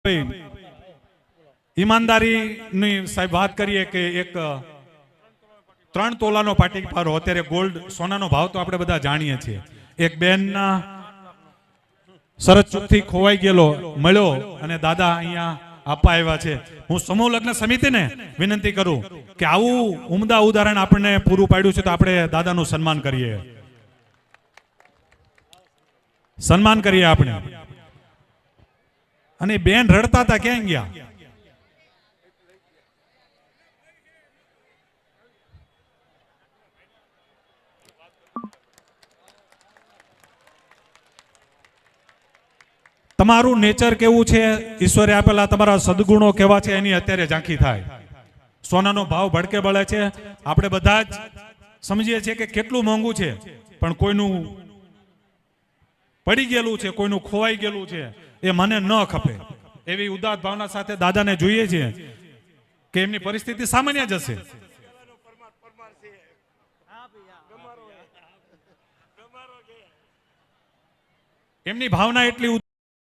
ભાઈ ઈમાનદારીની સાહેબ વાત કરીએ કે એક 3 તોલાનો પાટી પારો અત્યારે ગોલ્ડ સોનાનો ભાવ તો આપણે બધા જાણીએ છીએ. એક બેનના સરસ ચૂકથી ખોવાઈ ગયેલો મળ્યો અને દાદા અહીંયા આપવા આવ્યા છે. હું સમૂહ લગ્ન સમિતિને વિનંતી કરું કે આવું ઉમદા ઉદાહરણ આપણને પૂરું પાડ્યું છે તો આપણે દાદાનું સન્માન કરીએ. સન્માન કરીએ આપણે. અને બેન રડતા હતા, ક્યાં ગયા? તમારું નેચર કેવું છે, ઈશ્વરે આપેલા તમારા સદગુણો કેવા છે એની અત્યારે ઝાંખી થાય. સોનાનો ભાવ ભડકે બળે છે. આપણે બધા જ સમજીએ છીએ કે કેટલું મોંઘું છે, પણ કોઈનું પડી ગયેલું છે, કોઈનું ખોવાઈ ગયેલું છે એ મને ન ખપે એવી ઉદાત્ત ભાવના સાથે દાદાને જોઈએ છીએ કે એમની પરિસ્થિતિ સામાન્ય જ હશે. એમની ભાવના એટલી